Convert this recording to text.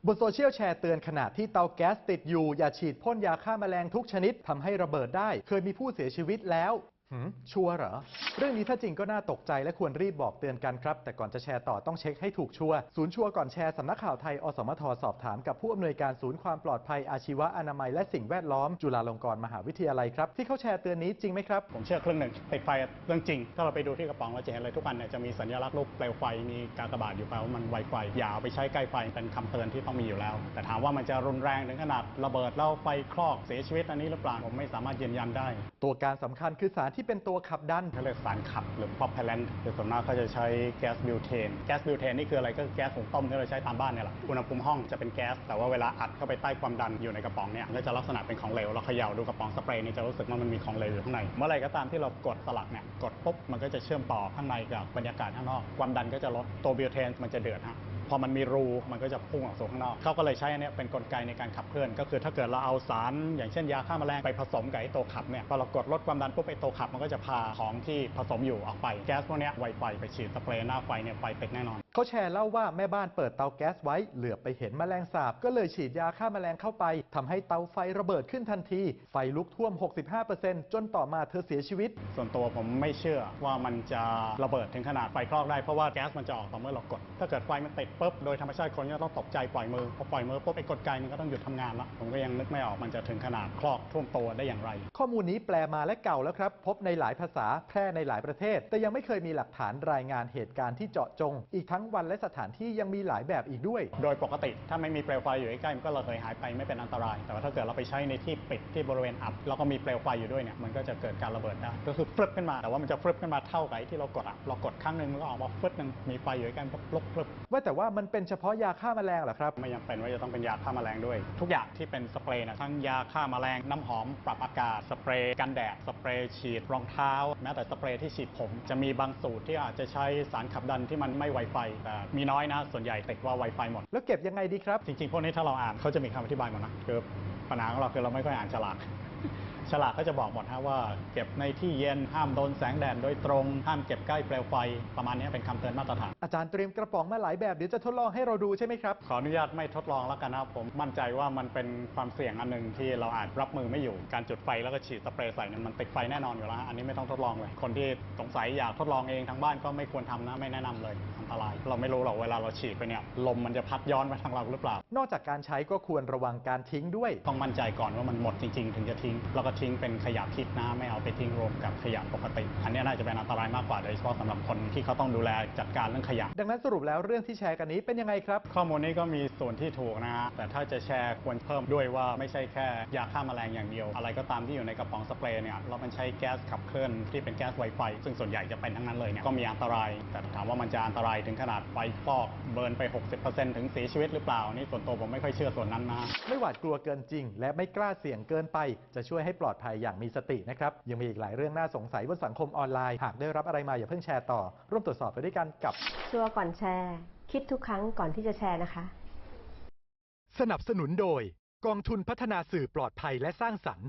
บนโซเชียลแชร์เตือนขณะที่เตาแก๊สติดอยู่อย่าฉีดพ่นยาฆ่าแมลงทุกชนิดทำให้ระเบิดได้เคยมีผู้เสียชีวิตแล้วชัวร์เหรอเรื่องนี้ถ้าจริงก็น่าตกใจและควรรีบบอกเตือนกันครับแต่ก่อนจะแชร์ต่อต้องเช็คให้ถูกชัวร์ศูนย์ชัวร์ก่อนแชร์สำนักข่าวไทยอสมทสอบถามกับผู้อำนวยการศูนย์ความปลอดภัยอาชีวะอนามัยและสิ่งแวดล้อมจุฬาลงกรณ์มหาวิทยาลัยครับที่เขาแชร์เตือนนี้จริงไหมครับผมเชื่อครึ่งหนึ่งติดไฟเรื่องจริงถ้าเราไปดูที่กระป๋องเราจะเห็นเลยทุกอันเนี่ยจะมีสัญลักษณ์รูปเปลวไฟมีกากบาทอยู่แปลว่ามันไวไฟอย่าเอาไปใช้ใกล้ไฟเป็นคำเตือนที่ต้องมีอยู่แล้วแต่ถามว่ามันจะรุนแรงถึงขนาดระเบิดแล้วไฟคลอกเสียชีวิตอันนี้หรือเปล่าผมไม่สามารถยืนยันได้ตัวการสำคัญคือสารที่เป็นตัวขับดันเขาเรียกสารขับหรือ propellant โดยส่วนมากเขาจะใช้แก๊สบิวเทนแก๊สบิวเทนนี่คืออะไรก็แก๊สหุงต้มที่เราใช้ตามบ้านเนี่ยแหละอุณหภูมิห้องจะเป็นแก๊สแต่ว่าเวลาอัดเข้าไปใต้ความดันอยู่ในกระป๋องเนี่ยก็จะลักษณะเป็นของเหลวเราเขย่าดูกระป๋องสเปรย์นี่จะรู้สึกว่ามันมีของเหลวอยู่ข้างในเมื่อไรก็ตามที่เรากดสลักเนี่ยกดปุ๊บมันก็จะเชื่อมต่อข้างในกับบรรยากาศข้างนอกความดันก็จะลดตัวบิวเทนมันจะเดือดพอมันมีรูมันก็จะพุ่งออกสู่ข้างนอกเขาก็เลยใช้อันนี้เป็นกลไกในการขับเคลื่อนก็คือถ้าเกิดเราเอาสารอย่างเช่นยาฆ่าแมลงไปผสมกับไอ้ตัวขับเนี่ยพอเรากดลดความดันปุ๊บไอ้ตัวขับมันก็จะพาของที่ผสมอยู่ออกไปแก๊สพวกนี้ไวไฟไปฉีดสเปรย์หน้าไฟเนี่ยไฟติดแน่นอนเขาแชร์เล่าว่าแม่บ้านเปิดเตาแก๊สไว้เหลือบไปเห็นแมลงสาบก็เลยฉีดยาฆ่าแมลงเข้าไปทำให้เตาไฟระเบิดขึ้นทันทีไฟลุกท่วม 65% จนต่อมาเธอเสียชีวิตส่วนตัวผมไม่เชื่อว่ามันจะระเบิดถึงขนาดไฟคลอกได้เพราะว่าแก๊สมันจะออกต่อเมื่อเรากดถ้าเกิดไฟมันติดปุ๊บโดยธรรมชาติคนก็ต้องตกใจปล่อยมือพอปล่อยมือปุ๊บไอ้กลไกมันก็ต้องหยุดทำงานละผมก็ยังนึกไม่ออกมันจะถึงขนาดคลอกท่วมตัวได้อย่างไรข้อมูลนี้แปลมาและเก่าแล้วครับพบในหลายภาษาแพร่ในหลายประเทศแต่ยังไม่เคยมีหลักฐานรายงานเหตุการณ์ที่เจาะจงอีกทั้งวันและสถานที่ยังมีหลายแบบอีกด้วยโดยปกติถ้าไม่มีเปลวไฟอยู่ใกล้ๆมันก็ระเหยหายไปไม่เป็นอันตรายแต่ว่าถ้าเกิดเราไปใช้ในที่ปิดที่บริเวณอับแล้วก็มีเปลวไฟอยู่ด้วยเนี่ยมันก็จะเกิดการระเบิดได้ก็คือฟลึบขึ้นมาแต่ว่ามันจะฟลึบขึ้นมาเท่ากับที่เรากดครั้งหนึ่งมันก็ออกมาฟลึบนึงมีไฟอยู่ใกล้ๆก็ฟลึบว่าแต่ว่ามันเป็นเฉพาะยาฆ่าแมลงเหรอครับไม่จำเป็นว่าจะต้องเป็นยาฆ่าแมลงด้วยทุกอย่างที่เป็นสเปรย์นะทั้งยาฆ่าแมลงน้ำหอมปรับอากาศสเปรย์กันแดดสเปรย์ฉีดรองเท้าแม้แต่สเปรย์ที่ฉีดผมจะมีบางสูตรที่อาจจะใช้สารขับดันที่มันไม่ไวไฟแต่มีน้อยนะส่วนใหญ่ติดว่าไวไฟหมดแล้วเก็บยังไงดีครับจริงๆพวกนี้ถ้าเราอ่านเขาจะมีคำอธิบายหมดนะคือปัญหาของเราคือเราไม่ค่อยอ่านฉลากฉลากก็จะบอกหมดว่าเก็บในที่เย็นห้ามโดนแสงแดดโดยตรงห้ามเก็บใกล้เปลวไฟประมาณนี้เป็นคำเตือนมาตรฐานอาจารย์เตรียมกระป๋องมาหลายแบบเดี๋ยวจะทดลองให้เราดูใช่ไหมครับขออนุญาตไม่ทดลองแล้วกันนะผมมั่นใจว่ามันเป็นความเสี่ยงอันหนึ่งที่เราอาจรับมือไม่อยู่การจุดไฟแล้วก็ฉีดสเปรย์ใส่นั้นมันติดไฟแน่นอนอยู่แล้วอันนี้ไม่ต้องทดลองเลยคนที่สงสัยอยากทดลองเองทางบ้านก็ไม่ควรทำนะไม่แนะนำเลยอันตรายเราไม่รู้หรอกเวลาเราฉีดไปเนี่ยลมมันจะพัดย้อนไปทางเราหรือเปล่านอกจากการใช้ก็ควรระวังการทิ้งด้วยต้องมั่นใจก่อนว่ามันหมดจริงๆถึงจะทิ้งแล้วก็ทิ้งเป็นขยะพิษนะไม่เอาไปทิ้งรวมกับขยะปกติอันนี้น่าจะเป็นอันตรายมากกว่าโดยเฉพาะสำหรับคนที่เขาต้องดูแลจัดการเรื่องขยะดังนั้นสรุปแล้วเรื่องที่แชร์กันนี้เป็นยังไงครับข้อมูลนี้ก็มีส่วนที่ถูกนะฮะแต่ถ้าจะแชร์ควรเพิ่มด้วยว่าไม่ใช่แค่ยาฆ่าแมลงอย่างเดียวอะไรก็ตามที่อยู่ในกระป๋องสเปรย์เนี่ยเรามันใช้แก๊สขับเคลื่อนที่เป็นแก๊สไวไฟซึ่งส่วนใหญ่จะเป็นทั้งนั้นเลยเนี่ยก็มีอันตรายแต่ถามว่ามันจะอันตรายถึงขนาดไฟคลอกเบิร์นไป 60% ถึงเสียชีวิตหรือเปล่านี่ส่วนตัวผมไม่ค่อยเชื่อส่วนนั้นนะไม่หวาดกลัวเกินจริงและไม่กล้าเสี่ยงเกินไปจะช่วยให้ปลอดภัยอย่างมีสตินะครับยังมีอีกหลายเรื่องน่าสงสัยบนสังคมออนไลน์หากได้รับอะไรมาอย่าเพิ่งแชร์ต่อร่วมตรวจสอบไปด้วยกันกับชัวร์ก่อนแชร์คิดทุกครั้งก่อนที่จะแชร์นะคะสนับสนุนโดยกองทุนพัฒนาสื่อปลอดภัยและสร้างสรรค์